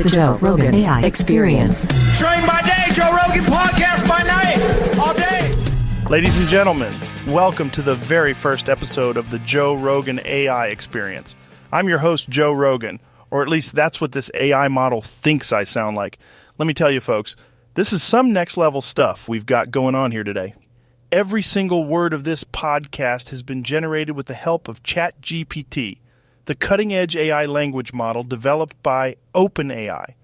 The Joe Rogan AI Experience. Train by day, Joe Rogan podcast by night, all day. Ladies and gentlemen, welcome to the very first episode of the Joe Rogan AI Experience. I'm your host, Joe Rogan, or at least that's what this AI model thinks I sound like. Let me tell you, folks, this is some next level stuff we've got going on here today. Every single word of this podcast has been generated with the help of ChatGPT, the cutting-edge AI language model developed by OpenAI.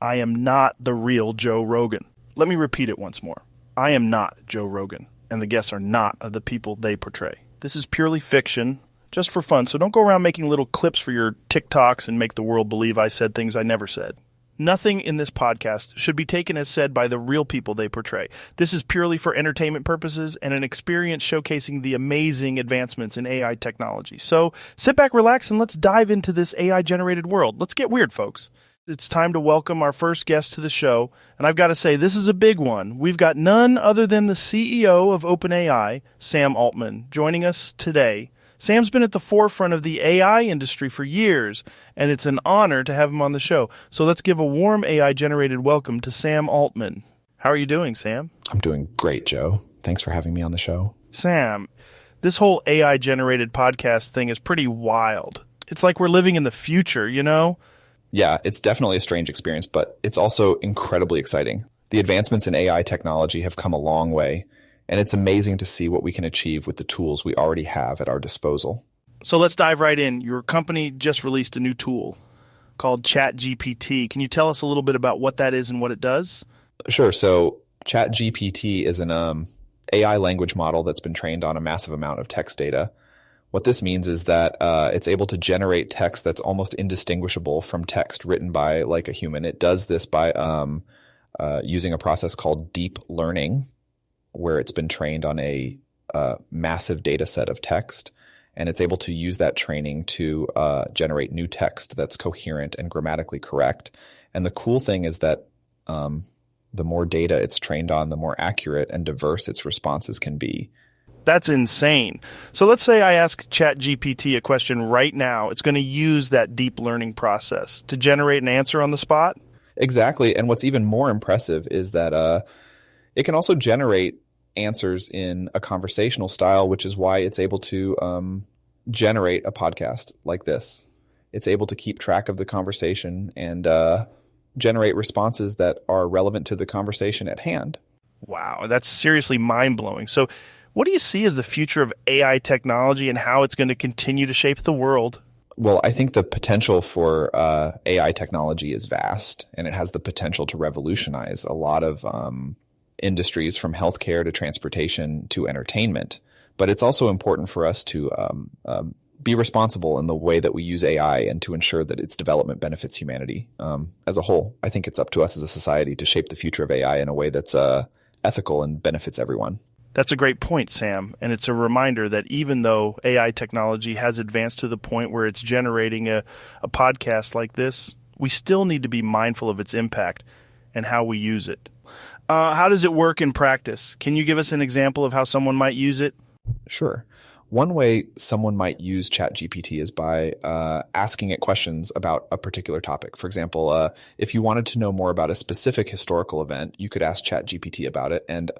I am not the real Joe Rogan. Let me repeat it once more. I am not Joe Rogan, and the guests are not the people they portray. This is purely fiction, just for fun, so don't go around making little clips for your TikToks and make the world believe I said things I never said. Nothing in this podcast should be taken as said by the real people they portray. This is purely for entertainment purposes and an experience showcasing the amazing advancements in AI technology. So sit back, relax, and let's dive into this AI-generated world. Let's get weird, folks. It's time to welcome our first guest to the show, and I've got to say, this is a big one. We've got none other than the CEO of OpenAI, Sam Altman, joining us today. Sam's been at the forefront of the AI industry for years, and it's an honor to have him on the show. So let's give a warm AI-generated welcome to Sam Altman. How are you doing, Sam? I'm doing great, Joe. Thanks for having me on the show. Sam, this whole AI-generated podcast thing is pretty wild. It's like we're living in the future, you know? Yeah, it's definitely a strange experience, but it's also incredibly exciting. The advancements in AI technology have come a long way, and it's amazing to see what we can achieve with the tools we already have at our disposal. So let's dive right in. Your company just released a new tool called ChatGPT. Can you tell us a little bit about what that is and what it does? Sure. So ChatGPT is an AI language model that's been trained on a massive amount of text data. What this means is that it's able to generate text that's almost indistinguishable from text written by like a human. It does this by using a process called deep learning, where it's been trained on a massive data set of text, and it's able to use that training to generate new text that's coherent and grammatically correct. And the cool thing is that the more data it's trained on, the more accurate and diverse its responses can be. That's insane. So let's say I ask ChatGPT a question right now. It's going to use that deep learning process to generate an answer on the spot? Exactly. And what's even more impressive is that it can also generate answers in a conversational style, which is why it's able to generate a podcast like this. It's able to keep track of the conversation and generate responses that are relevant to the conversation at hand. Wow, that's seriously mind-blowing. So what do you see as the future of AI technology and how it's going to continue to shape the world? Well, I think the potential for AI technology is vast, and it has the potential to revolutionize a lot of industries from healthcare to transportation to entertainment. But it's also important for us to be responsible in the way that we use AI and to ensure that its development benefits humanity as a whole. I think it's up to us as a society to shape the future of AI in a way that's ethical and benefits everyone. That's a great point, Sam. And it's a reminder that even though AI technology has advanced to the point where it's generating a podcast like this, we still need to be mindful of its impact and how we use it. How does it work in practice? Can you give us an example of how someone might use it? Sure. One way someone might use ChatGPT is by asking it questions about a particular topic. For example, if you wanted to know more about a specific historical event, you could ask ChatGPT about it, and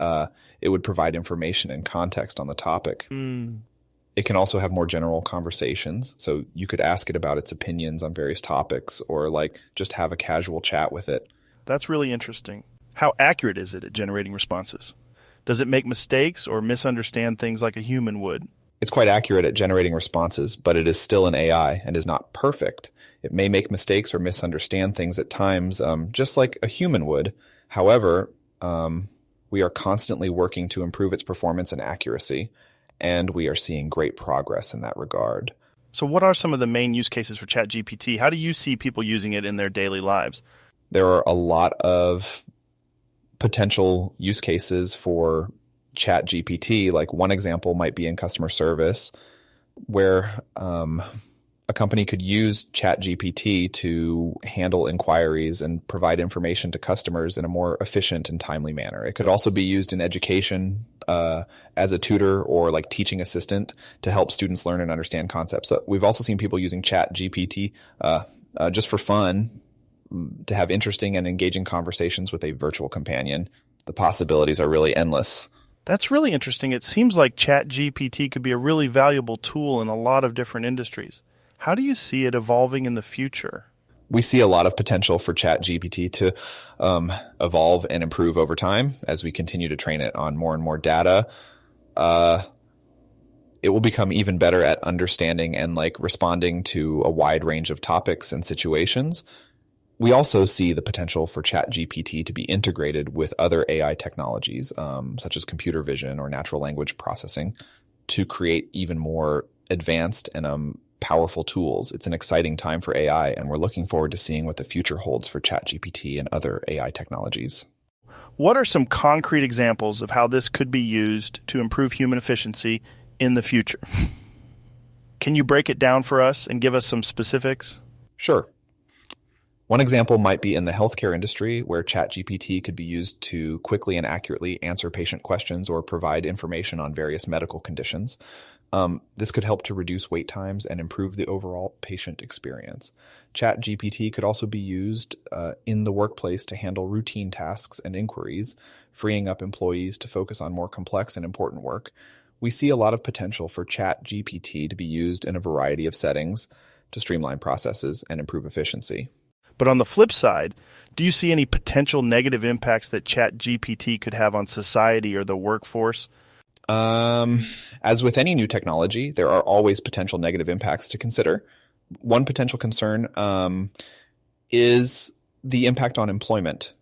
it would provide information and context on the topic. It can also have more general conversations. So you could ask it about its opinions on various topics, or like just have a casual chat with it. That's really interesting. How accurate is it at generating responses? Does it make mistakes or misunderstand things like a human would? It's quite accurate at generating responses, but it is still an AI and is not perfect. It may make mistakes or misunderstand things at times, just like a human would. However, we are constantly working to improve its performance and accuracy, and we are seeing great progress in that regard. So what are some of the main use cases for ChatGPT? How do you see people using it in their daily lives? There are a lot of potential use cases for ChatGPT. Like one example might be in customer service, where a company could use ChatGPT to handle inquiries and provide information to customers in a more efficient and timely manner. It could also be used in education as a tutor or like teaching assistant to help students learn and understand concepts. So we've also seen people using ChatGPT just for fun, to have interesting and engaging conversations with a virtual companion. The possibilities are really endless. That's really interesting. It seems like ChatGPT could be a really valuable tool in a lot of different industries. How do you see it evolving in the future? We see a lot of potential for ChatGPT to evolve and improve over time as we continue to train it on more and more data. It will become even better at understanding and responding to a wide range of topics and situations. We also see the potential for ChatGPT to be integrated with other AI technologies, such as computer vision or natural language processing, to create even more advanced and powerful tools. It's an exciting time for AI, and we're looking forward to seeing what the future holds for ChatGPT and other AI technologies. What are some concrete examples of how this could be used to improve human efficiency in the future? Can you break it down for us and give us some specifics? Sure. One example might be in the healthcare industry, where ChatGPT could be used to quickly and accurately answer patient questions or provide information on various medical conditions. This could help to reduce wait times and improve the overall patient experience. ChatGPT could also be used in the workplace to handle routine tasks and inquiries, freeing up employees to focus on more complex and important work. We see a lot of potential for ChatGPT to be used in a variety of settings to streamline processes and improve efficiency. But on the flip side, do you see any potential negative impacts that ChatGPT could have on society or the workforce? As with any new technology, there are always potential negative impacts to consider. One potential concern is the impact on employment,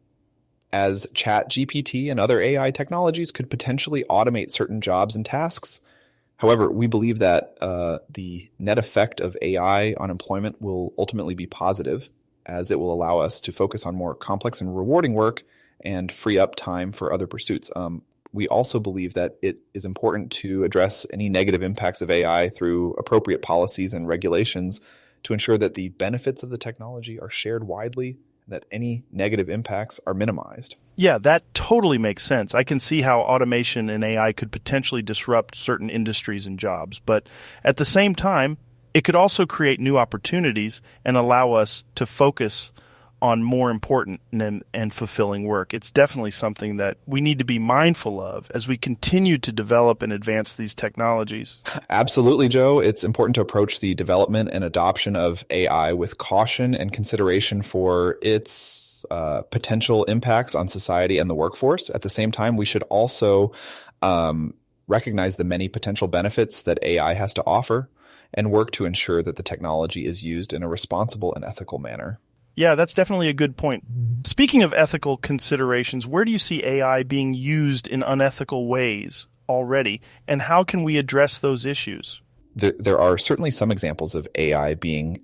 as ChatGPT and other AI technologies could potentially automate certain jobs and tasks. However, we believe that the net effect of AI on employment will ultimately be positive, as it will allow us to focus on more complex and rewarding work and free up time for other pursuits. We also believe that it is important to address any negative impacts of AI through appropriate policies and regulations to ensure that the benefits of the technology are shared widely, and that any negative impacts are minimized. Yeah, that totally makes sense. I can see how automation and AI could potentially disrupt certain industries and jobs, but at the same time, it could also create new opportunities and allow us to focus on more important and fulfilling work. It's definitely something that we need to be mindful of as we continue to develop and advance these technologies. Absolutely, Joe. It's important to approach the development and adoption of AI with caution and consideration for its potential impacts on society and the workforce. At the same time, we should also recognize the many potential benefits that AI has to offer and work to ensure that the technology is used in a responsible and ethical manner. Yeah, that's definitely a good point. Speaking of ethical considerations, where do you see AI being used in unethical ways already, and how can we address those issues? There are certainly some examples of AI being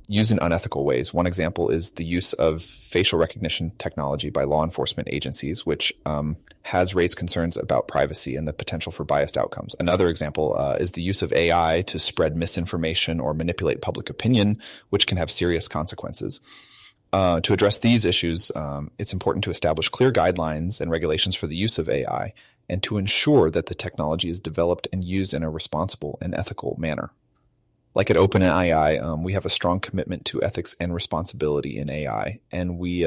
used in unethical ways. One example is the use of facial recognition technology by law enforcement agencies, which has raised concerns about privacy and the potential for biased outcomes. Another example is the use of AI to spread misinformation or manipulate public opinion, which can have serious consequences. To address these issues, it's important to establish clear guidelines and regulations for the use of AI and to ensure that the technology is developed and used in a responsible and ethical manner. Like at OpenAI, we have a strong commitment to ethics and responsibility in AI, and we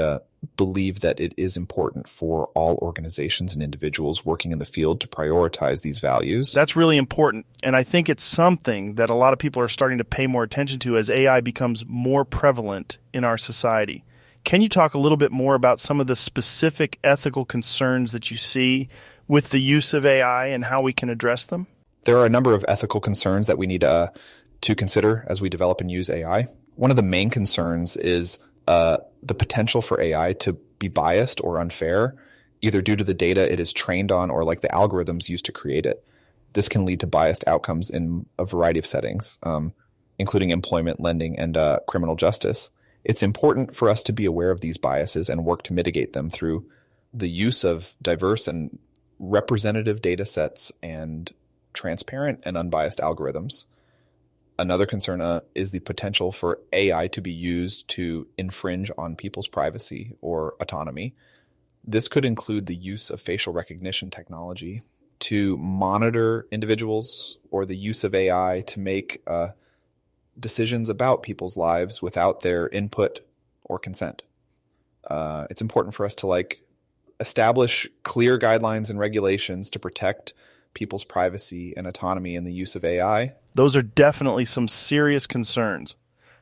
believe that it is important for all organizations and individuals working in the field to prioritize these values. That's really important, and I think it's something that a lot of people are starting to pay more attention to as AI becomes more prevalent in our society. Can you talk a little bit more about some of the specific ethical concerns that you see with the use of AI and how we can address them? There are a number of ethical concerns that we need to consider as we develop and use AI. One of the main concerns is the potential for AI to be biased or unfair, either due to the data it is trained on or like the algorithms used to create it. This can lead to biased outcomes in a variety of settings, including employment, lending, and criminal justice. It's important for us to be aware of these biases and work to mitigate them through the use of diverse and representative data sets and transparent and unbiased algorithms. Another concern is the potential for AI to be used to infringe on people's privacy or autonomy. This could include the use of facial recognition technology to monitor individuals, or the use of AI to make decisions about people's lives without their input or consent. It's important for us to establish clear guidelines and regulations to protect people's privacy and autonomy in the use of AI. Those are definitely some serious concerns.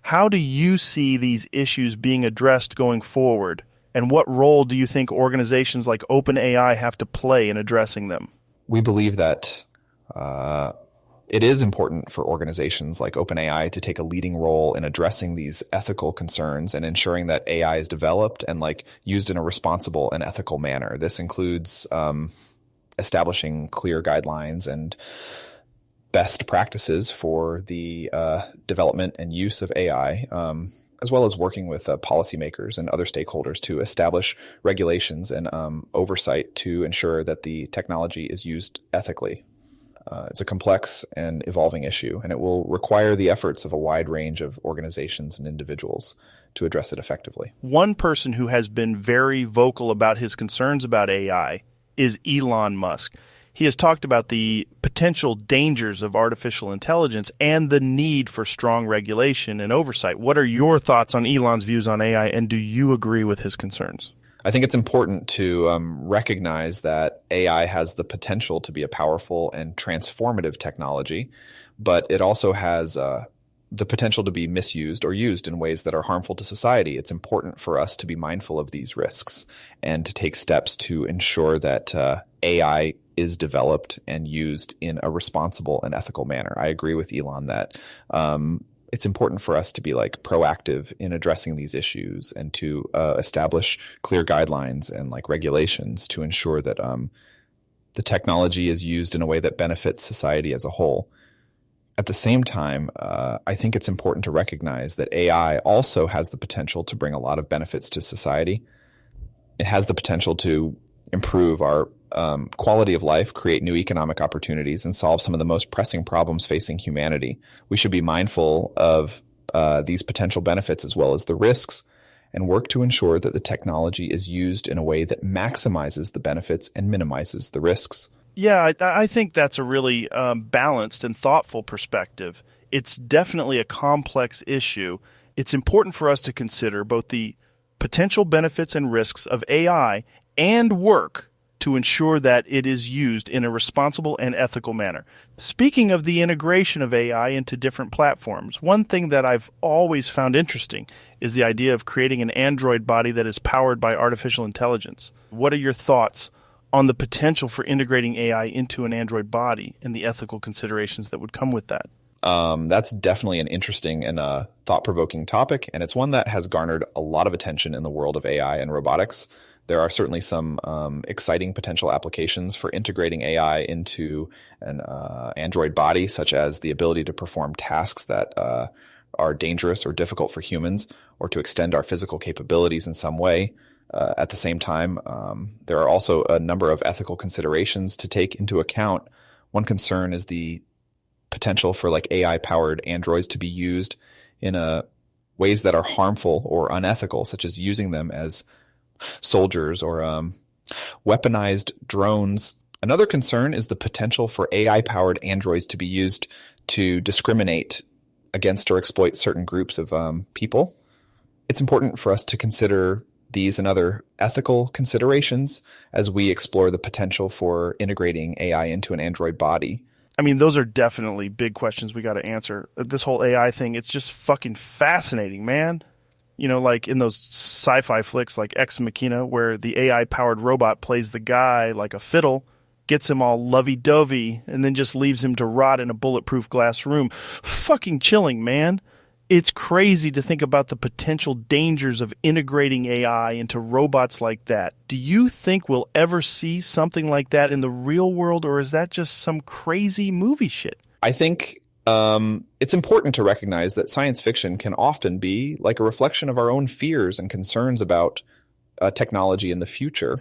How do you see these issues being addressed going forward? And what role do you think organizations like OpenAI have to play in addressing them? We believe that it is important for organizations like OpenAI to take a leading role in addressing these ethical concerns and ensuring that AI is developed and used in a responsible and ethical manner. This includes establishing clear guidelines and best practices for the development and use of AI, as well as working with policymakers and other stakeholders to establish regulations and oversight to ensure that the technology is used ethically. It's a complex and evolving issue, and it will require the efforts of a wide range of organizations and individuals to address it effectively. One person who has been very vocal about his concerns about AI is Elon Musk. He has talked about the potential dangers of artificial intelligence and the need for strong regulation and oversight. What are your thoughts on Elon's views on AI, and do you agree with his concerns? I think it's important to recognize that AI has the potential to be a powerful and transformative technology, but it also has the potential to be misused or used in ways that are harmful to society. It's important for us to be mindful of these risks and to take steps to ensure that AI is developed and used in a responsible and ethical manner. I agree with Elon that it's important for us to be proactive in addressing these issues and to establish clear guidelines and regulations to ensure that the technology is used in a way that benefits society as a whole. At the same time, I think it's important to recognize that AI also has the potential to bring a lot of benefits to society. It has the potential to improve our quality of life, create new economic opportunities, and solve some of the most pressing problems facing humanity. We should be mindful of these potential benefits as well as the risks and work to ensure that the technology is used in a way that maximizes the benefits and minimizes the risks. Yeah, I think that's a really balanced and thoughtful perspective. It's definitely a complex issue. It's important for us to consider both the potential benefits and risks of AI and work to ensure that it is used in a responsible and ethical manner. Speaking of the integration of AI into different platforms, one thing that I've always found interesting is the idea of creating an android body that is powered by artificial intelligence. What are your thoughts on the potential for integrating AI into an android body and the ethical considerations that would come with that? That's definitely an interesting and thought-provoking topic, and it's one that has garnered a lot of attention in the world of AI and robotics. There are certainly some exciting potential applications for integrating AI into an android body, such as the ability to perform tasks that are dangerous or difficult for humans, or to extend our physical capabilities in some way. At the same time, there are also a number of ethical considerations to take into account. One concern is the potential for AI-powered androids to be used in ways that are harmful or unethical, such as using them as soldiers or weaponized drones. Another concern is the potential for AI-powered androids to be used to discriminate against or exploit certain groups of people. It's important for us to consider these and other ethical considerations as we explore the potential for integrating AI into an android body. I mean, those are definitely big questions we got to answer. This whole AI thing, it's just fucking fascinating, man. You know, like in those sci-fi flicks like Ex Machina, where the AI-powered robot plays the guy like a fiddle, gets him all lovey-dovey, and then just leaves him to rot in a bulletproof glass room. Fucking chilling, man. It's crazy to think about the potential dangers of integrating AI into robots like that. Do you think we'll ever see something like that in the real world, or is that just some crazy movie shit? I think it's important to recognize that science fiction can often be like a reflection of our own fears and concerns about technology in the future.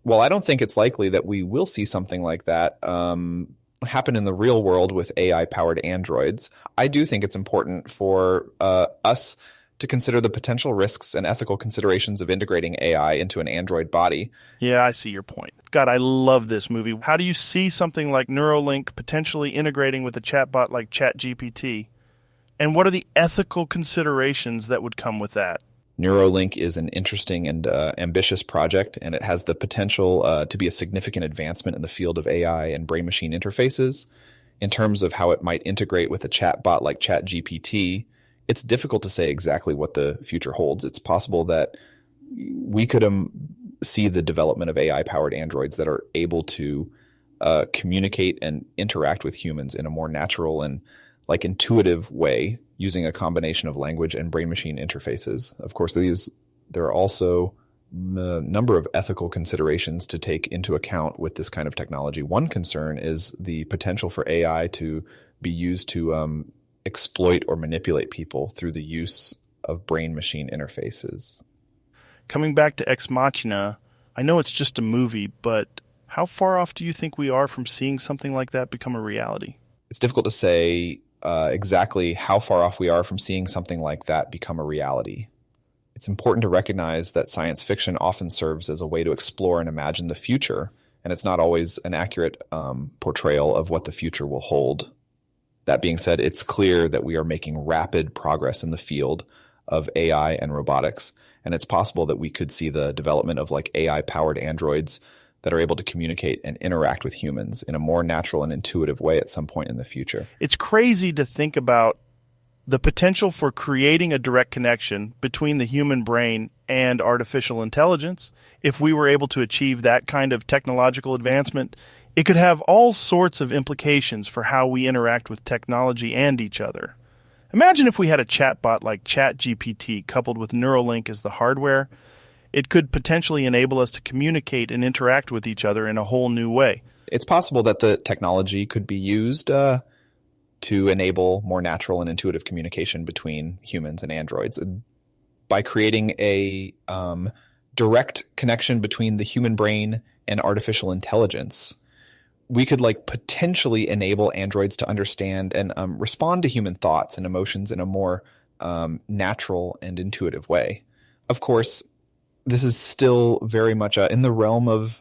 While I don't think it's likely that we will see something like that happen in the real world with AI-powered androids, I do think it's important for us to consider the potential risks and ethical considerations of integrating AI into an android body. Yeah, I see your point. God, I love this movie. How do you see something like Neuralink potentially integrating with a chatbot like ChatGPT? And what are the ethical considerations that would come with that? Neuralink is an interesting and ambitious project, and it has the potential to be a significant advancement in the field of AI and brain-machine interfaces. In terms of how it might integrate with a chatbot like ChatGPT, it's difficult to say exactly what the future holds. It's possible that we could see the development of AI-powered androids that are able to communicate and interact with humans in a more natural and intuitive way using a combination of language and brain-machine interfaces. Of course, there are also a number of ethical considerations to take into account with this kind of technology. One concern is the potential for AI to be used to exploit or manipulate people through the use of brain-machine interfaces. Coming back to Ex Machina, I know it's just a movie, but how far off do you think we are from seeing something like that become a reality? It's difficult to say exactly how far off we are from seeing something like that become a reality. It's important to recognize that science fiction often serves as a way to explore and imagine the future, and it's not always an accurate portrayal of what the future will hold. That being said, it's clear that we are making rapid progress in the field of AI and robotics, and it's possible that we could see the development of AI-powered androids that are able to communicate and interact with humans in a more natural and intuitive way at some point in the future. It's crazy to think about the potential for creating a direct connection between the human brain and artificial intelligence. If we were able to achieve that kind of technological advancement, it could have all sorts of implications for how we interact with technology and each other. Imagine if we had a chatbot like ChatGPT coupled with Neuralink as the hardware. It could potentially enable us to communicate and interact with each other in a whole new way. It's possible that the technology could be used to enable more natural and intuitive communication between humans and androids. By creating a direct connection between the human brain and artificial intelligence, we could potentially enable androids to understand and respond to human thoughts and emotions in a more natural and intuitive way. Of course, this is still very much in the realm of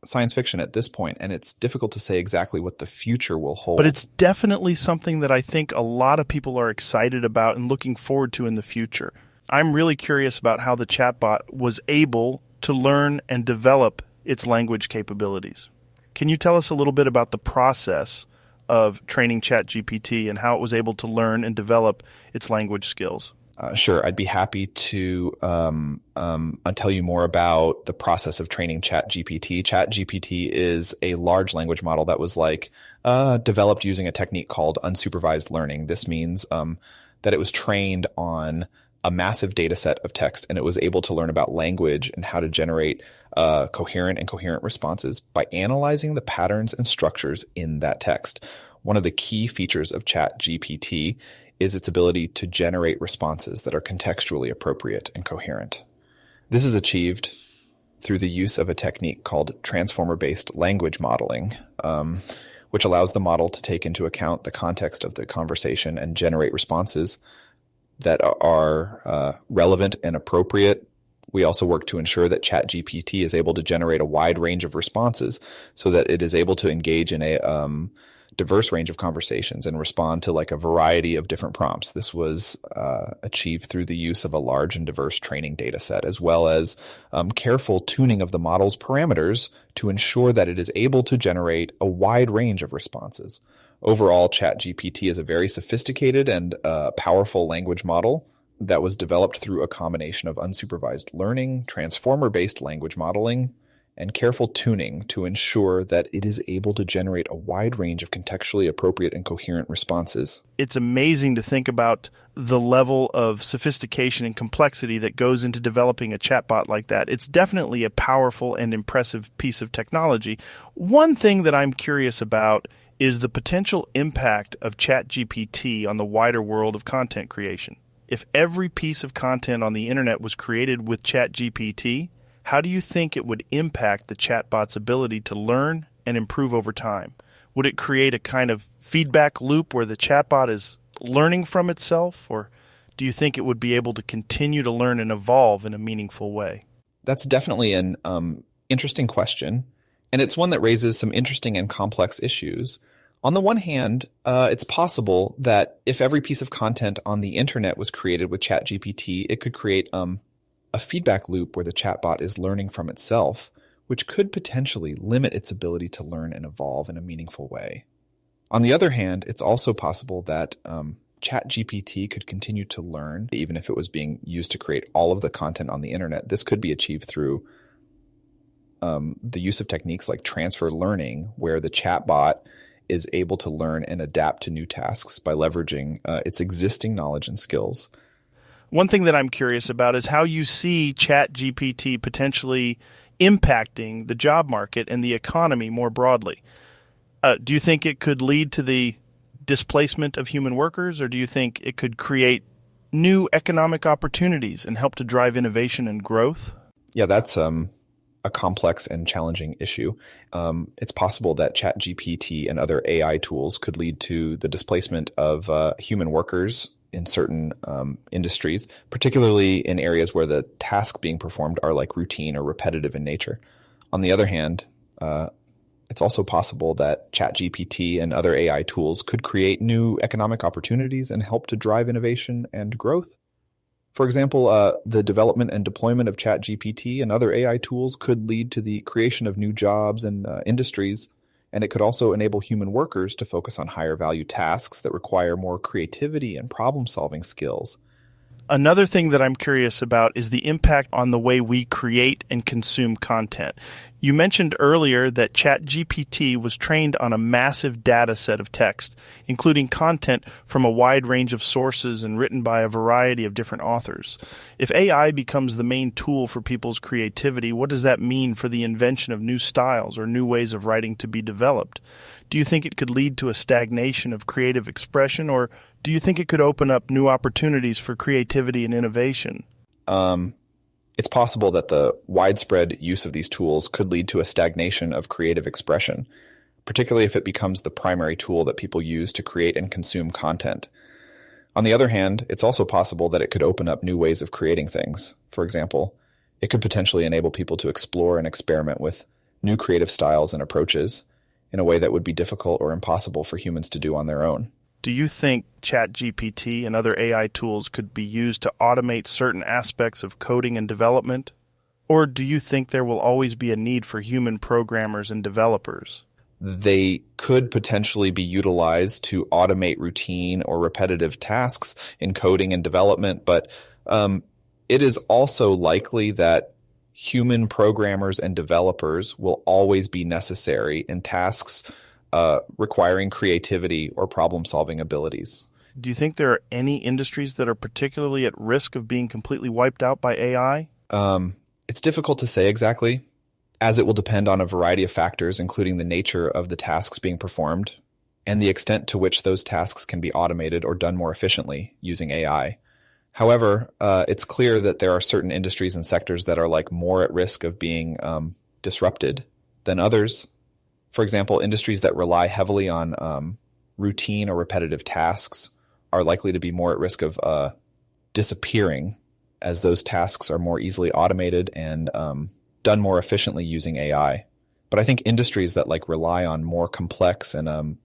science fiction at this point, and it's difficult to say exactly what the future will hold. But it's definitely something that I think a lot of people are excited about and looking forward to in the future. I'm really curious about how the chatbot was able to learn and develop its language capabilities. Can you tell us a little bit about the process of training ChatGPT and how it was able to learn and develop its language skills? Sure. I'd be happy to tell you more about the process of training ChatGPT. ChatGPT is a large language model that was developed using a technique called unsupervised learning. This means that it was trained on a massive data set of text, and it was able to learn about language and how to generate coherent and coherent responses by analyzing the patterns and structures in that text. One of the key features of ChatGPT is its ability to generate responses that are contextually appropriate and coherent. This is achieved through the use of a technique called transformer-based language modeling, which allows the model to take into account the context of the conversation and generate responses that are relevant and appropriate. We also work to ensure that ChatGPT is able to generate a wide range of responses so that it is able to engage in a diverse range of conversations and respond to a variety of different prompts. This was achieved through the use of a large and diverse training data set, as well as careful tuning of the model's parameters to ensure that it is able to generate a wide range of responses. Overall, ChatGPT is a very sophisticated and powerful language model that was developed through a combination of unsupervised learning, transformer-based language modeling, and careful tuning to ensure that it is able to generate a wide range of contextually appropriate and coherent responses. It's amazing to think about the level of sophistication and complexity that goes into developing a chatbot like that. It's definitely a powerful and impressive piece of technology. One thing that I'm curious about is the potential impact of ChatGPT on the wider world of content creation. If every piece of content on the internet was created with ChatGPT, how do you think it would impact the chatbot's ability to learn and improve over time? Would it create a kind of feedback loop where the chatbot is learning from itself, or do you think it would be able to continue to learn and evolve in a meaningful way? That's definitely an interesting question, and it's one that raises some interesting and complex issues. On the one hand, it's possible that if every piece of content on the internet was created with ChatGPT, it could create a feedback loop where the chatbot is learning from itself, which could potentially limit its ability to learn and evolve in a meaningful way. On the other hand, it's also possible that ChatGPT could continue to learn, even if it was being used to create all of the content on the internet. This could be achieved through the use of techniques like transfer learning, where the chatbot is able to learn and adapt to new tasks by leveraging its existing knowledge and skills. One thing that I'm curious about is how you see ChatGPT potentially impacting the job market and the economy more broadly. Do you think it could lead to the displacement of human workers, or do you think it could create new economic opportunities and help to drive innovation and growth? Yeah, that's a complex and challenging issue. It's possible that ChatGPT and other AI tools could lead to the displacement of human workers in certain industries, particularly in areas where the tasks being performed are like routine or repetitive in nature. On the other hand, it's also possible that ChatGPT and other AI tools could create new economic opportunities and help to drive innovation and growth. For example, the development and deployment of ChatGPT and other AI tools could lead to the creation of new jobs and industries, and it could also enable human workers to focus on higher value tasks that require more creativity and problem-solving skills. Another thing that I'm curious about is the impact on the way we create and consume content. You mentioned earlier that ChatGPT was trained on a massive data set of text, including content from a wide range of sources and written by a variety of different authors. If AI becomes the main tool for people's creativity, what does that mean for the invention of new styles or new ways of writing to be developed? Do you think it could lead to a stagnation of creative expression, or do you think it could open up new opportunities for creativity and innovation? It's possible that the widespread use of these tools could lead to a stagnation of creative expression, particularly if it becomes the primary tool that people use to create and consume content. On the other hand, it's also possible that it could open up new ways of creating things. For example, it could potentially enable people to explore and experiment with new creative styles and approaches in a way that would be difficult or impossible for humans to do on their own. Do you think ChatGPT and other AI tools could be used to automate certain aspects of coding and development? Or do you think there will always be a need for human programmers and developers? They could potentially be utilized to automate routine or repetitive tasks in coding and development, but it is also likely that human programmers and developers will always be necessary in tasks requiring creativity or problem-solving abilities. Do you think there are any industries that are particularly at risk of being completely wiped out by AI? It's difficult to say exactly, as it will depend on a variety of factors, including the nature of the tasks being performed and the extent to which those tasks can be automated or done more efficiently using AI. However, it's clear that there are certain industries and sectors that are more at risk of being disrupted than others. For example, industries that rely heavily on routine or repetitive tasks are likely to be more at risk of disappearing, as those tasks are more easily automated and done more efficiently using AI. But I think industries that rely on more complex and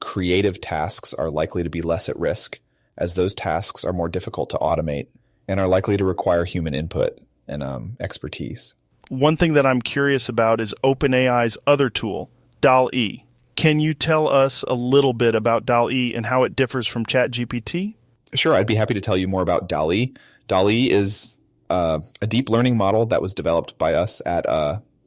creative tasks are likely to be less at risk, as those tasks are more difficult to automate and are likely to require human input and expertise. One thing that I'm curious about is OpenAI's other tool, DALL-E. Can you tell us a little bit about DALL-E and how it differs from ChatGPT? Sure, I'd be happy to tell you more about DALL-E. DALL-E is a deep learning model that was developed by us at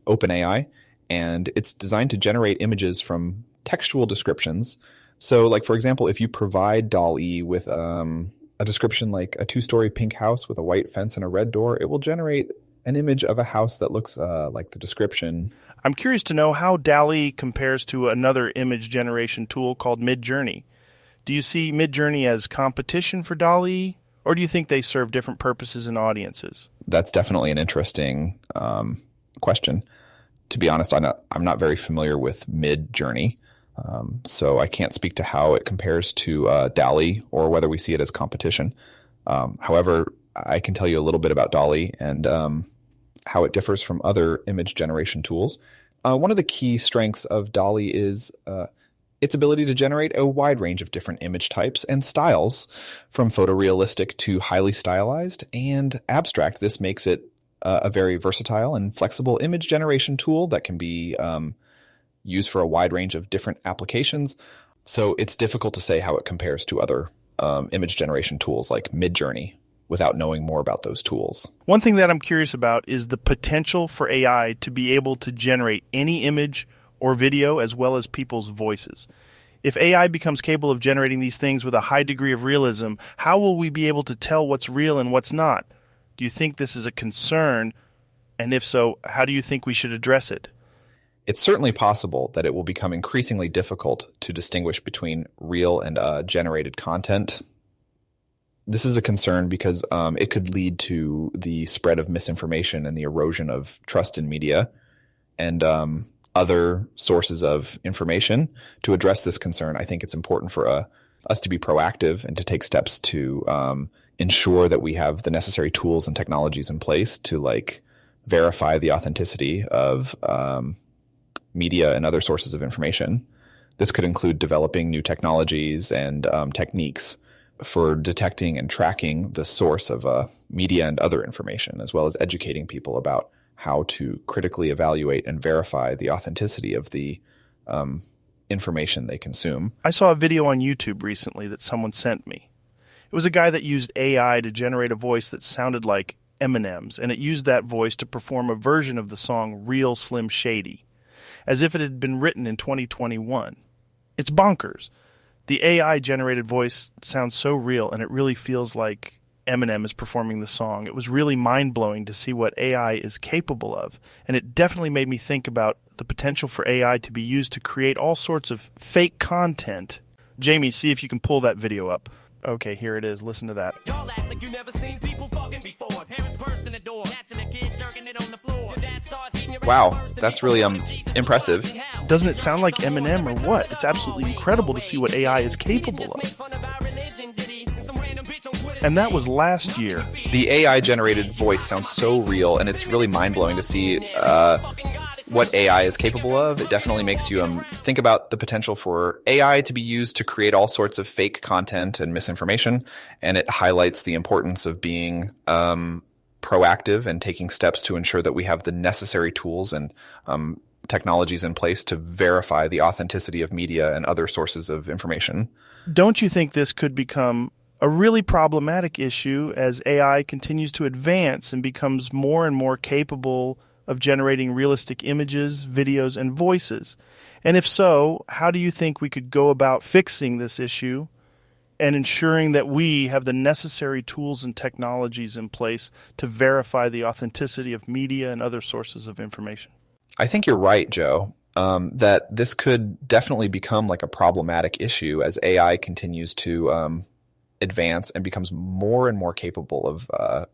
OpenAI, and it's designed to generate images from textual descriptions. So, for example, if you provide DALL-E with a description like a 2-story pink house with a white fence and a red door, it will generate an image of a house that looks like the description. I'm curious to know how DALL-E compares to another image generation tool called Midjourney. Do you see Midjourney as competition for DALL-E, or do you think they serve different purposes and audiences? That's definitely an interesting question. To be honest, I'm not very familiar with Midjourney, so I can't speak to how it compares to DALL-E or whether we see it as competition. However, I can tell you a little bit about DALL-E and how it differs from other image generation tools. One of the key strengths of DALL-E is its ability to generate a wide range of different image types and styles, from photorealistic to highly stylized and abstract. This makes it a very versatile and flexible image generation tool that can be used for a wide range of different applications. So it's difficult to say how it compares to other image generation tools like Midjourney without knowing more about those tools. One thing that I'm curious about is the potential for AI to be able to generate any image or video as well as people's voices. If AI becomes capable of generating these things with a high degree of realism, how will we be able to tell what's real and what's not? Do you think this is a concern? And if so, how do you think we should address it? It's certainly possible that it will become increasingly difficult to distinguish between real and generated content. This is a concern because it could lead to the spread of misinformation and the erosion of trust in media and other sources of information. To address this concern, I think it's important for us to be proactive and to take steps to ensure that we have the necessary tools and technologies in place to verify the authenticity of media and other sources of information. This could include developing new technologies and techniques for detecting and tracking the source of media and other information, as well as educating people about how to critically evaluate and verify the authenticity of the information they consume. I saw a video on YouTube recently that someone sent me. It was a guy that used AI to generate a voice that sounded like Eminem's, and it used that voice to perform a version of the song Real Slim Shady, as if it had been written in 2021. It's bonkers. The AI-generated voice sounds so real, and it really feels like Eminem is performing the song. It was really mind-blowing to see what AI is capable of, and it definitely made me think about the potential for AI to be used to create all sorts of fake content. Jamie, see if you can pull that video up. Okay, here it is. Listen to that. Y'all act like you never seen people fucking before. Parents burst in the door, catching a kid jerking it on the floor. Your dad starts eating your Wow, that's really impressive. Doesn't it sound like Eminem or what? It's absolutely incredible to see what AI is capable of. And that was last year. The AI-generated voice sounds so real, and it's really mind-blowing to see what AI is capable of. It definitely makes you think about the potential for AI to be used to create all sorts of fake content and misinformation, and it highlights the importance of being proactive and taking steps to ensure that we have the necessary tools and technologies in place to verify the authenticity of media and other sources of information. Don't you think this could become a really problematic issue as AI continues to advance and becomes more and more capable of generating realistic images, videos, and voices? And if so, how do you think we could go about fixing this issue and ensuring that we have the necessary tools and technologies in place to verify the authenticity of media and other sources of information? I think you're right, Joe, that this could definitely become like a problematic issue as AI continues to advance and becomes more and more capable of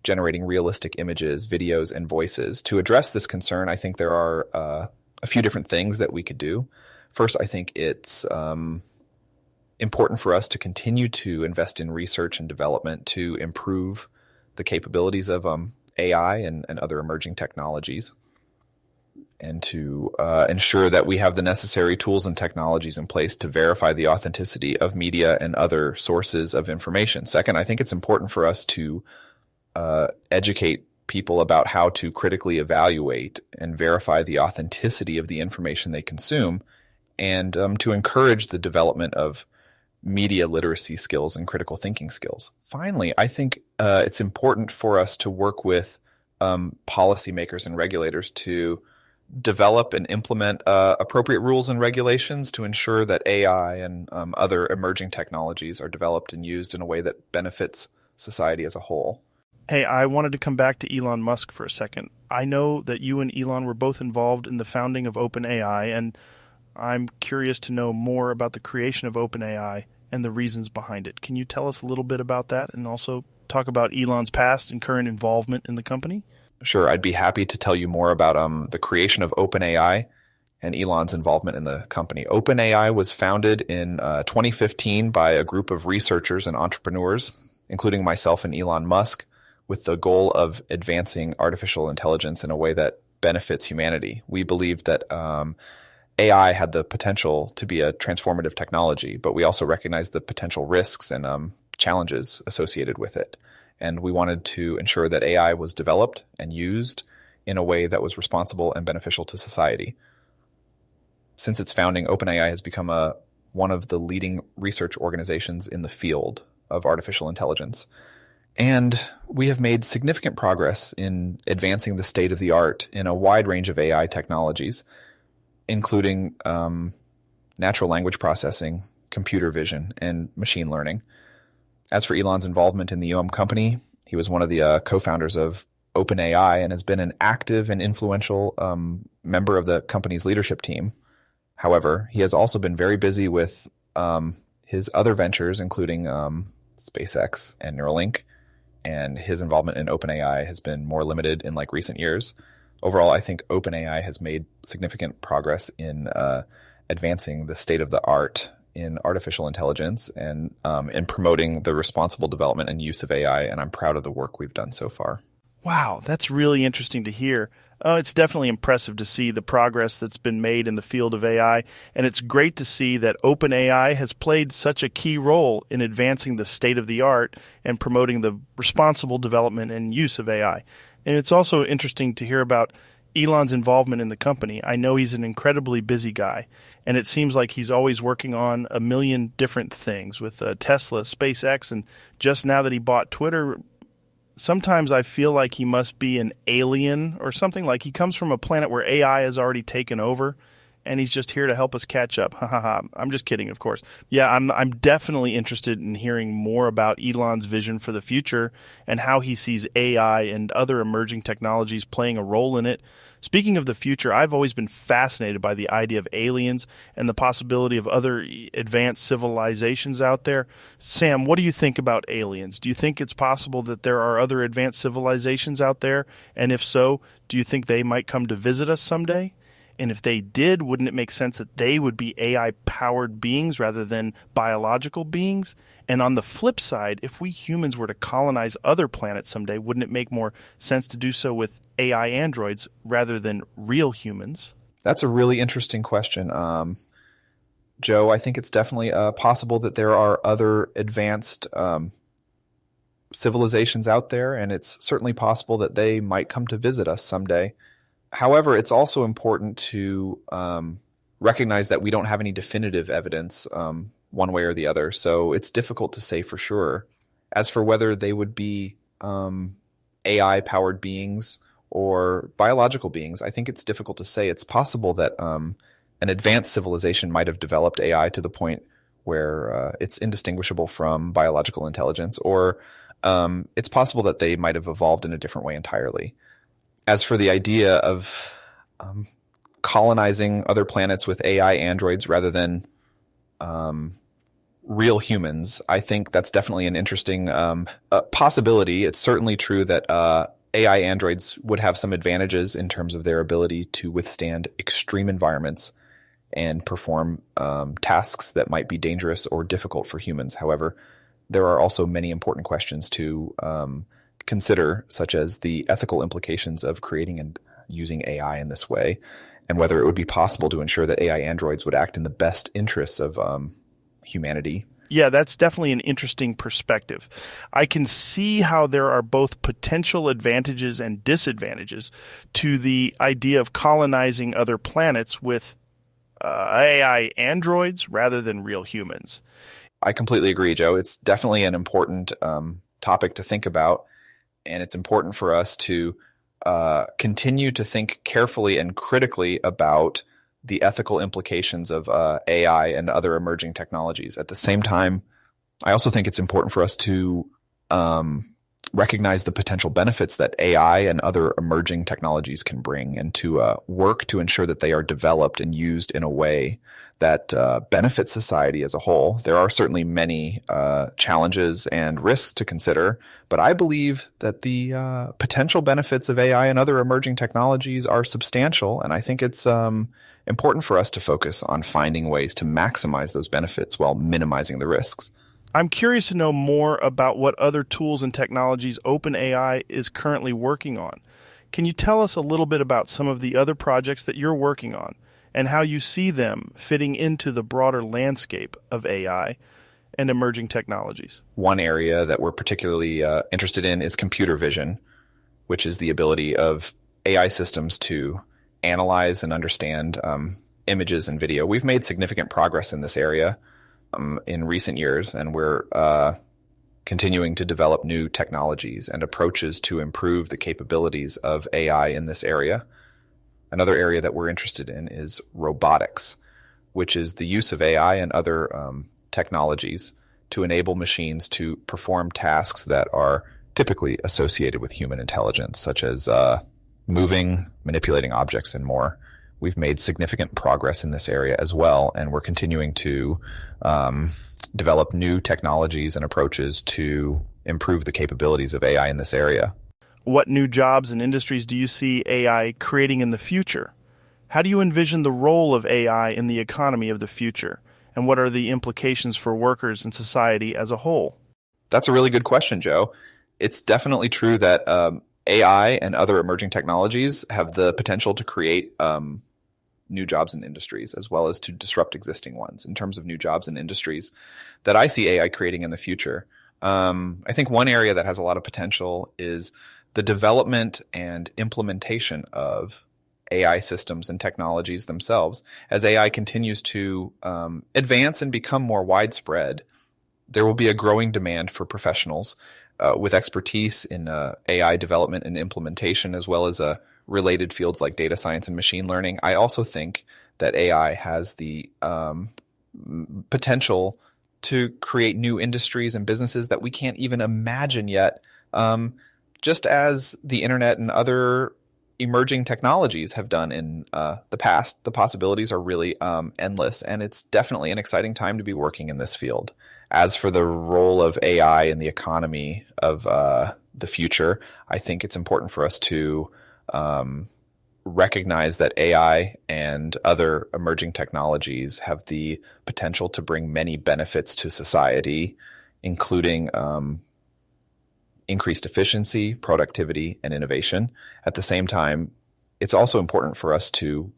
generating realistic images, videos, and voices. To address this concern, I think there are a few different things that we could do. First, I think it's important for us to continue to invest in research and development to improve the capabilities of AI and other emerging technologies, and to ensure that we have the necessary tools and technologies in place to verify the authenticity of media and other sources of information. Second, I think it's important for us to educate people about how to critically evaluate and verify the authenticity of the information they consume, and to encourage the development of media literacy skills and critical thinking skills. Finally, I think it's important for us to work with policymakers and regulators to develop and implement appropriate rules and regulations to ensure that AI and other emerging technologies are developed and used in a way that benefits society as a whole. Hey, I wanted to come back to Elon Musk for a second. I know that you and Elon were both involved in the founding of OpenAI, and I'm curious to know more about the creation of OpenAI and the reasons behind it. Can you tell us a little bit about that and also talk about Elon's past and current involvement in the company? Sure, I'd be happy to tell you more about the creation of OpenAI and Elon's involvement in the company. OpenAI was founded in 2015 by a group of researchers and entrepreneurs, including myself and Elon Musk, with the goal of advancing artificial intelligence in a way that benefits humanity. We believe that AI had the potential to be a transformative technology, but we also recognized the potential risks and challenges associated with it. And we wanted to ensure that AI was developed and used in a way that was responsible and beneficial to society. Since its founding, OpenAI has become one of the leading research organizations in the field of artificial intelligence. And we have made significant progress in advancing the state of the art in a wide range of AI technologies, including natural language processing, computer vision, and machine learning. As for Elon's involvement in the company, he was one of the co-founders of OpenAI and has been an active and influential member of the company's leadership team. However, he has also been very busy with his other ventures, including SpaceX and Neuralink, and his involvement in OpenAI has been more limited in recent years. Overall, I think OpenAI has made significant progress in advancing the state of the art in artificial intelligence and in promoting the responsible development and use of AI, and I'm proud of the work we've done so far. Wow, that's really interesting to hear. It's definitely impressive to see the progress that's been made in the field of AI, and it's great to see that OpenAI has played such a key role in advancing the state of the art and promoting the responsible development and use of AI. And it's also interesting to hear about Elon's involvement in the company. I know he's an incredibly busy guy, and it seems like he's always working on a million different things with Tesla, SpaceX, and just now that he bought Twitter. Sometimes I feel like he must be an alien or something, like he comes from a planet where AI has already taken over and he's just here to help us catch up. Ha ha ha. I'm just kidding, of course. Yeah, I'm definitely interested in hearing more about Elon's vision for the future and how he sees AI and other emerging technologies playing a role in it. Speaking of the future, I've always been fascinated by the idea of aliens and the possibility of other advanced civilizations out there. Sam, what do you think about aliens? Do you think it's possible that there are other advanced civilizations out there? And if so, do you think they might come to visit us someday? And if they did, wouldn't it make sense that they would be AI-powered beings rather than biological beings? And on the flip side, if we humans were to colonize other planets someday, wouldn't it make more sense to do so with AI androids rather than real humans? That's a really interesting question. Joe, I think it's definitely possible that there are other advanced civilizations out there, and it's certainly possible that they might come to visit us someday. However, it's also important to recognize that we don't have any definitive evidence one way or the other, so it's difficult to say for sure. As for whether they would be AI-powered beings or biological beings, I think it's difficult to say. It's possible that an advanced civilization might have developed AI to the point where it's indistinguishable from biological intelligence, or it's possible that they might have evolved in a different way entirely. As for the idea of colonizing other planets with AI androids rather than real humans, I think that's definitely an interesting possibility. It's certainly true that AI androids would have some advantages in terms of their ability to withstand extreme environments and perform tasks that might be dangerous or difficult for humans. However, there are also many important questions to consider, such as the ethical implications of creating and using AI in this way, and whether it would be possible to ensure that AI androids would act in the best interests of humanity. Yeah, that's definitely an interesting perspective. I can see how there are both potential advantages and disadvantages to the idea of colonizing other planets with AI androids rather than real humans. I completely agree, Joe. It's definitely an important topic to think about. And it's important for us to continue to think carefully and critically about the ethical implications of AI and other emerging technologies. At the same time, I also think it's important for us to recognize the potential benefits that AI and other emerging technologies can bring, and to work to ensure that they are developed and used in a way that benefits society as a whole. There are certainly many challenges and risks to consider, but I believe that the potential benefits of AI and other emerging technologies are substantial, and I think it's important for us to focus on finding ways to maximize those benefits while minimizing the risks. I'm curious to know more about what other tools and technologies OpenAI is currently working on. Can you tell us a little bit about some of the other projects that you're working on? and how you see them fitting into the broader landscape of AI and emerging technologies. One area that we're particularly interested in is computer vision, which is the ability of AI systems to analyze and understand images and video. We've made significant progress in this area in recent years, and we're continuing to develop new technologies and approaches to improve the capabilities of AI in this area. Another area that we're interested in is robotics, which is the use of AI and other technologies to enable machines to perform tasks that are typically associated with human intelligence, such as moving, manipulating objects, and more. We've made significant progress in this area as well, and we're continuing to develop new technologies and approaches to improve the capabilities of AI in this area. What new jobs and industries do you see AI creating in the future? How do you envision the role of AI in the economy of the future? And what are the implications for workers and society as a whole? That's a really good question, Joe. It's definitely true that AI and other emerging technologies have the potential to create new jobs and industries, as well as to disrupt existing ones. In terms of new jobs and industries that I see AI creating in the future, I think one area that has a lot of potential is the development and implementation of AI systems and technologies themselves. As AI continues to advance and become more widespread, there will be a growing demand for professionals with expertise in AI development and implementation, as well as related fields like data science and machine learning. I also think that AI has the potential to create new industries and businesses that we can't even imagine yet. Just as the internet and other emerging technologies have done in the past, the possibilities are really endless, and it's definitely an exciting time to be working in this field. As for the role of AI in the economy of the future, I think it's important for us to recognize that AI and other emerging technologies have the potential to bring many benefits to society, including increased efficiency, productivity, and innovation. At the same time, it's also important for us to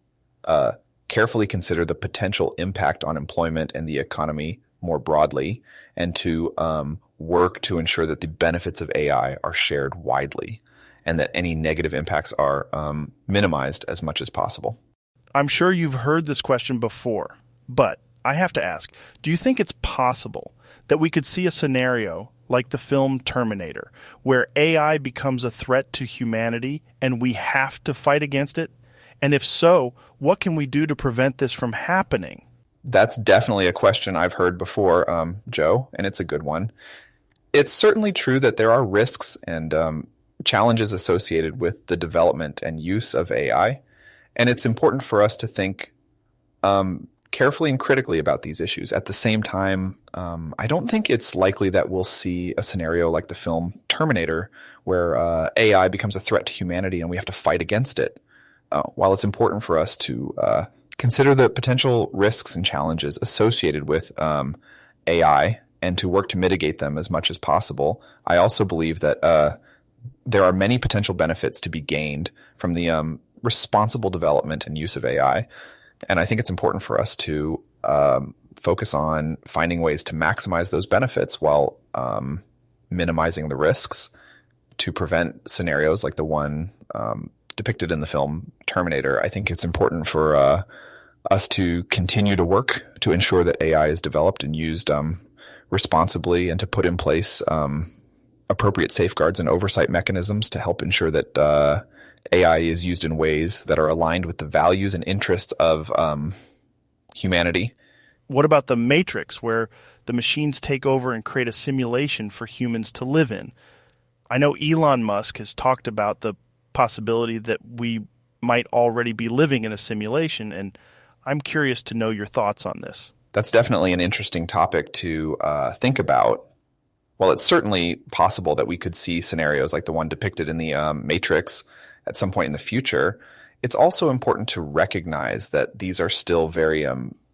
carefully consider the potential impact on employment and the economy more broadly, and to work to ensure that the benefits of AI are shared widely and that any negative impacts are minimized as much as possible. I'm sure you've heard this question before, but I have to ask, do you think it's possible that we could see a scenario like the film Terminator, where AI becomes a threat to humanity and we have to fight against it? And if so, what can we do to prevent this from happening? That's definitely a question I've heard before, Joe, and it's a good one. It's certainly true that there are risks and challenges associated with the development and use of AI, and it's important for us to think carefully and critically about these issues. At the same time, I don't think it's likely that we'll see a scenario like the film Terminator, where AI becomes a threat to humanity and we have to fight against it. While it's important for us to consider the potential risks and challenges associated with AI and to work to mitigate them as much as possible, I also believe that there are many potential benefits to be gained from the responsible development and use of AI. And I think it's important for us to focus on finding ways to maximize those benefits while minimizing the risks to prevent scenarios like the one depicted in the film Terminator. I think it's important for us to continue to work to ensure that AI is developed and used responsibly, and to put in place appropriate safeguards and oversight mechanisms to help ensure that AI is used in ways that are aligned with the values and interests of humanity. What about the Matrix, where the machines take over and create a simulation for humans to live in? I know Elon Musk has talked about the possibility that we might already be living in a simulation, and I'm curious to know your thoughts on this. That's definitely an interesting topic to think about. Well, it's certainly possible that we could see scenarios like the one depicted in the Matrix at some point in the future. It's also important to recognize that these are still very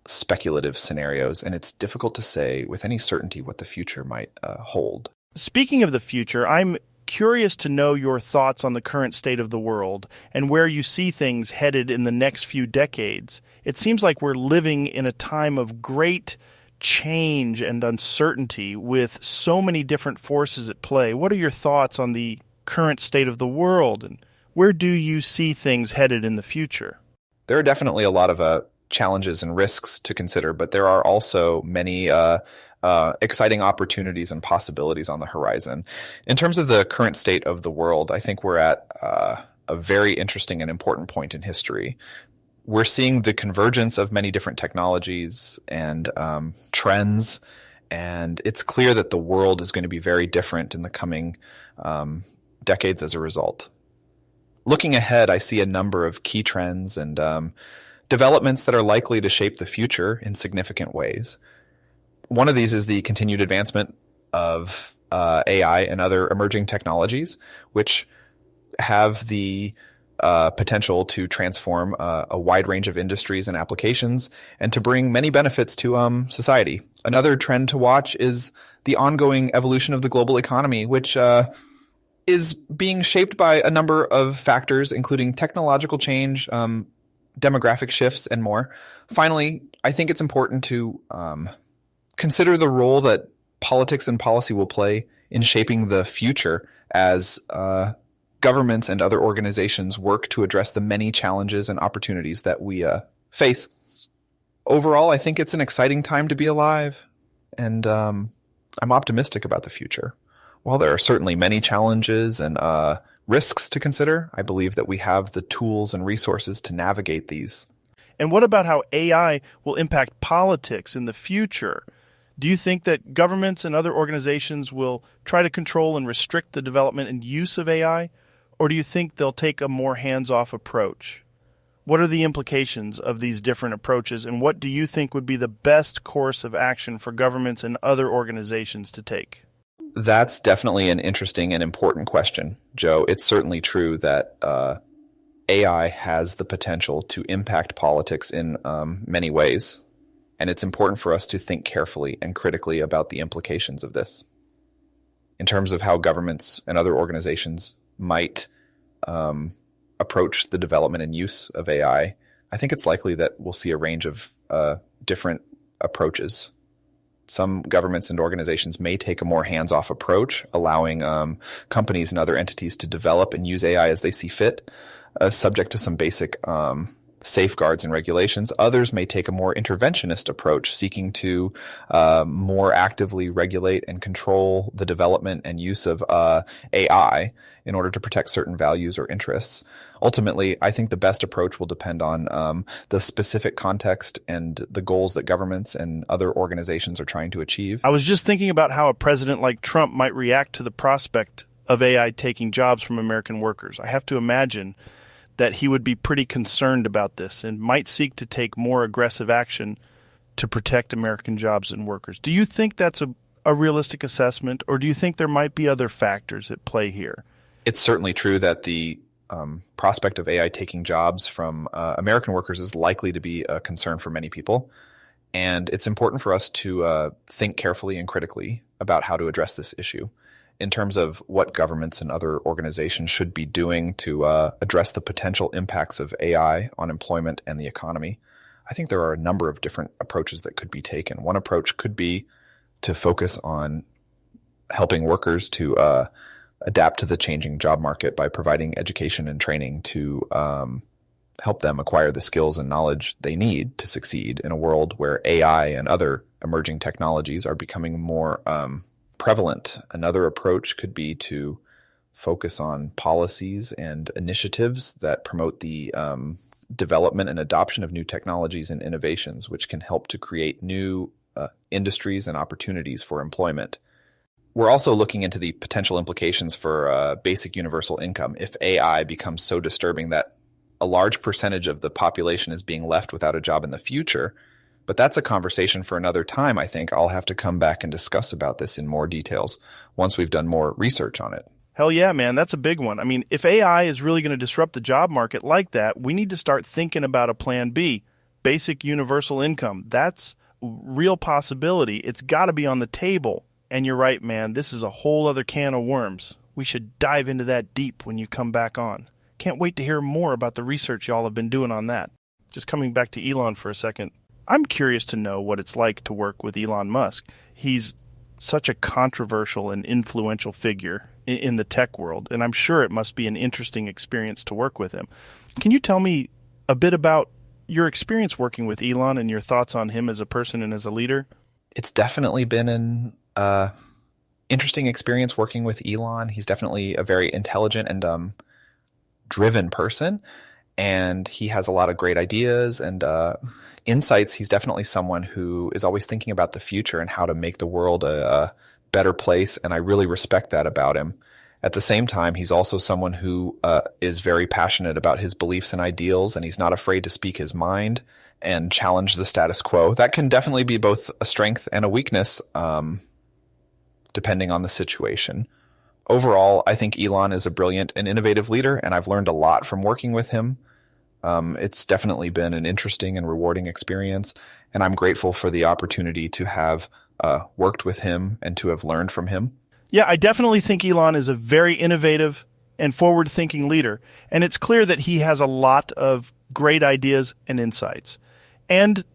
speculative scenarios, and it's difficult to say with any certainty what the future might hold. Speaking of the future, I'm curious to know your thoughts on the current state of the world and where you see things headed in the next few decades. It seems like we're living in a time of great change and uncertainty with so many different forces at play. What are your thoughts on the current state of the world, and where do you see things headed in the future? There are definitely a lot of challenges and risks to consider, but there are also many exciting opportunities and possibilities on the horizon. In terms of the current state of the world, I think we're at a very interesting and important point in history. We're seeing the convergence of many different technologies and trends, and it's clear that the world is going to be very different in the coming decades as a result. Looking ahead, I see a number of key trends and developments that are likely to shape the future in significant ways. One of these is the continued advancement of AI and other emerging technologies, which have the potential to transform a wide range of industries and applications and to bring many benefits to society. Another trend to watch is the ongoing evolution of the global economy, which is being shaped by a number of factors, including technological change, demographic shifts, and more. Finally, I think it's important to consider the role that politics and policy will play in shaping the future as governments and other organizations work to address the many challenges and opportunities that we face. Overall, I think it's an exciting time to be alive, and I'm optimistic about the future. While there are certainly many challenges and risks to consider, I believe that we have the tools and resources to navigate these. And what about how AI will impact politics in the future? Do you think that governments and other organizations will try to control and restrict the development and use of AI? Or do you think they'll take a more hands-off approach? What are the implications of these different approaches, and what do you think would be the best course of action for governments and other organizations to take? That's definitely an interesting and important question, Joe. It's certainly true that AI has the potential to impact politics in many ways, and it's important for us to think carefully and critically about the implications of this. In terms of how governments and other organizations might approach the development and use of AI, I think it's likely that we'll see a range of different approaches. Some governments and organizations may take a more hands-off approach, allowing companies and other entities to develop and use AI as they see fit, subject to some basic safeguards and regulations. Others may take a more interventionist approach, seeking to more actively regulate and control the development and use of AI in order to protect certain values or interests. Ultimately, I think the best approach will depend on the specific context and the goals that governments and other organizations are trying to achieve. I was just thinking about how a president like Trump might react to the prospect of AI taking jobs from American workers. I have to imagine that he would be pretty concerned about this and might seek to take more aggressive action to protect American jobs and workers. Do you think that's a realistic assessment, or do you think there might be other factors at play here? It's certainly true that the prospect of AI taking jobs from American workers is likely to be a concern for many people. And it's important for us to think carefully and critically about how to address this issue in terms of what governments and other organizations should be doing to address the potential impacts of AI on employment and the economy. I think there are a number of different approaches that could be taken. One approach could be to focus on helping workers to adapt to the changing job market by providing education and training to help them acquire the skills and knowledge they need to succeed in a world where AI and other emerging technologies are becoming more prevalent. Another approach could be to focus on policies and initiatives that promote the development and adoption of new technologies and innovations, which can help to create new industries and opportunities for employment. We're also looking into the potential implications for basic universal income if AI becomes so disturbing that a large percentage of the population is being left without a job in the future. But that's a conversation for another time. I think I'll have to come back and discuss about this in more details once we've done more research on it. Hell yeah, man. That's a big one. I mean, if AI is really going to disrupt the job market like that, we need to start thinking about a plan B, basic universal income. That's a real possibility. It's got to be on the table. And you're right, man. This is a whole other can of worms. We should dive into that deep when you come back on. Can't wait to hear more about the research y'all have been doing on that. Just coming back to Elon for a second, I'm curious to know what it's like to work with Elon Musk. He's such a controversial and influential figure in the tech world, and I'm sure it must be an interesting experience to work with him. Can you tell me a bit about your experience working with Elon and your thoughts on him as a person and as a leader? It's definitely been an interesting experience working with Elon. He's definitely a very intelligent and driven person, and he has a lot of great ideas and insights. He's definitely someone who is always thinking about the future and how to make the world a better place, and I really respect that about him. At the same time, he's also someone who is very passionate about his beliefs and ideals, and he's not afraid to speak his mind and challenge the status quo. That can definitely be both a strength and a weakness, depending on the situation. Overall, I think Elon is a brilliant and innovative leader, and I've learned a lot from working with him. It's definitely been an interesting and rewarding experience, and I'm grateful for the opportunity to have worked with him and to have learned from him. Yeah, I definitely think Elon is a very innovative and forward-thinking leader, and it's clear that he has a lot of great ideas and insights. And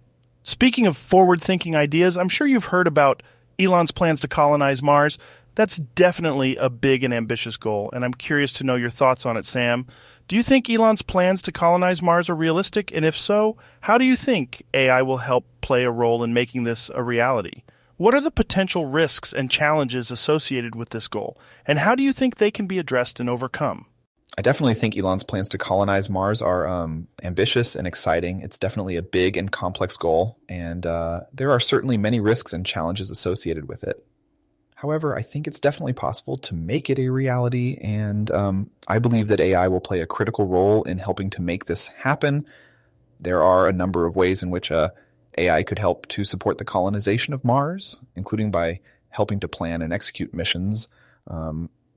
speaking of forward-thinking ideas, I'm sure you've heard about Elon's plans to colonize Mars. That's definitely a big and ambitious goal, and I'm curious to know your thoughts on it, Sam. Do you think Elon's plans to colonize Mars are realistic? And if so, how do you think AI will help play a role in making this a reality? What are the potential risks and challenges associated with this goal, and how do you think they can be addressed and overcome? I definitely think Elon's plans to colonize Mars are ambitious and exciting. It's definitely a big and complex goal, and there are certainly many risks and challenges associated with it. However, I think it's definitely possible to make it a reality, and I believe that AI will play a critical role in helping to make this happen. There are a number of ways in which AI could help to support the colonization of Mars, including by helping to plan and execute missions,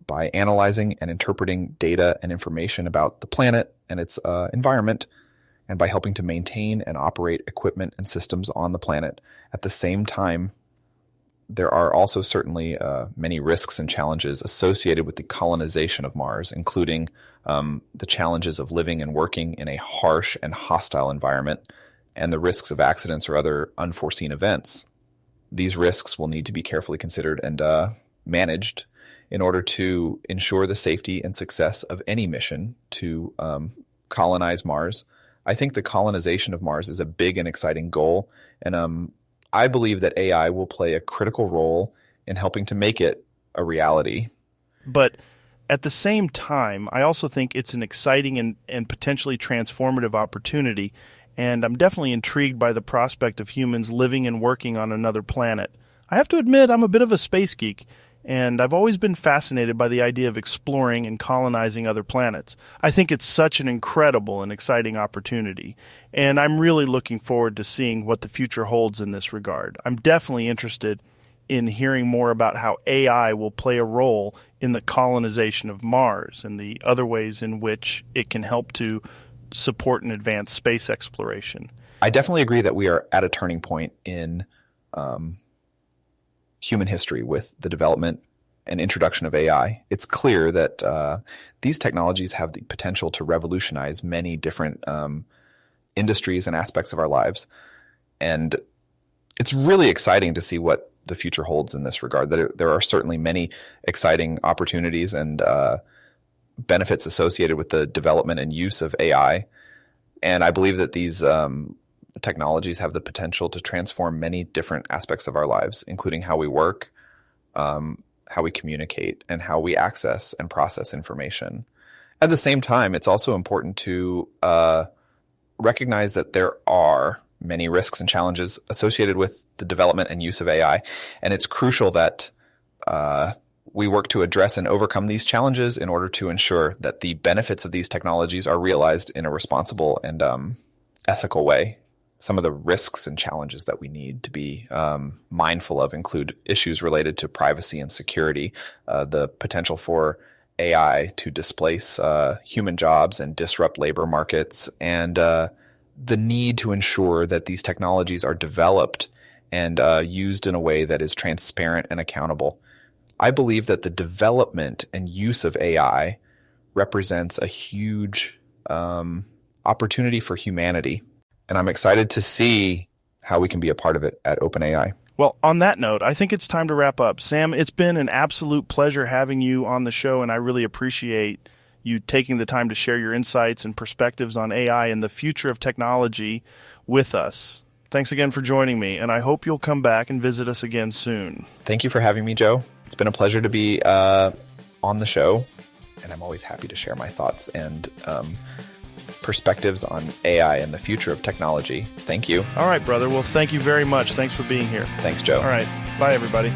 by analyzing and interpreting data and information about the planet and its environment, and by helping to maintain and operate equipment and systems on the planet. At the same time, there are also certainly many risks and challenges associated with the colonization of Mars, including the challenges of living and working in a harsh and hostile environment, and the risks of accidents or other unforeseen events. These risks will need to be carefully considered and managed in order to ensure the safety and success of any mission to colonize Mars. I think the colonization of Mars is a big and exciting goal, and I believe that AI will play a critical role in helping to make it a reality. But at the same time, I also think it's an exciting and potentially transformative opportunity, and I'm definitely intrigued by the prospect of humans living and working on another planet. I have to admit, I'm a bit of a space geek, and I've always been fascinated by the idea of exploring and colonizing other planets. I think it's such an incredible and exciting opportunity, and I'm really looking forward to seeing what the future holds in this regard. I'm definitely interested in hearing more about how AI will play a role in the colonization of Mars and the other ways in which it can help to support and advance space exploration. I definitely agree that we are at a turning point in human history with the development and introduction of AI. It's clear that these technologies have the potential to revolutionize many different industries and aspects of our lives. And it's really exciting to see what the future holds in this regard. There are certainly many exciting opportunities and benefits associated with the development and use of AI. And I believe that these technologies have the potential to transform many different aspects of our lives, including how we work, how we communicate, and how we access and process information. At the same time, it's also important to recognize that there are many risks and challenges associated with the development and use of AI, and it's crucial that we work to address and overcome these challenges in order to ensure that the benefits of these technologies are realized in a responsible and ethical way. Some of the risks and challenges that we need to be mindful of include issues related to privacy and security, the potential for AI to displace human jobs and disrupt labor markets, and the need to ensure that these technologies are developed and used in a way that is transparent and accountable. I believe that the development and use of AI represents a huge opportunity for humanity. And I'm excited to see how we can be a part of it at OpenAI. Well, on that note, I think it's time to wrap up. Sam, it's been an absolute pleasure having you on the show, and I really appreciate you taking the time to share your insights and perspectives on AI and the future of technology with us. Thanks again for joining me, and I hope you'll come back and visit us again soon. Thank you for having me, Joe. It's been a pleasure to be on the show, and I'm always happy to share my thoughts and perspectives on AI and the future of technology. Thank you. All right, brother. Well, thank you very much. Thanks for being here. Thanks, Joe. All right. Bye, everybody.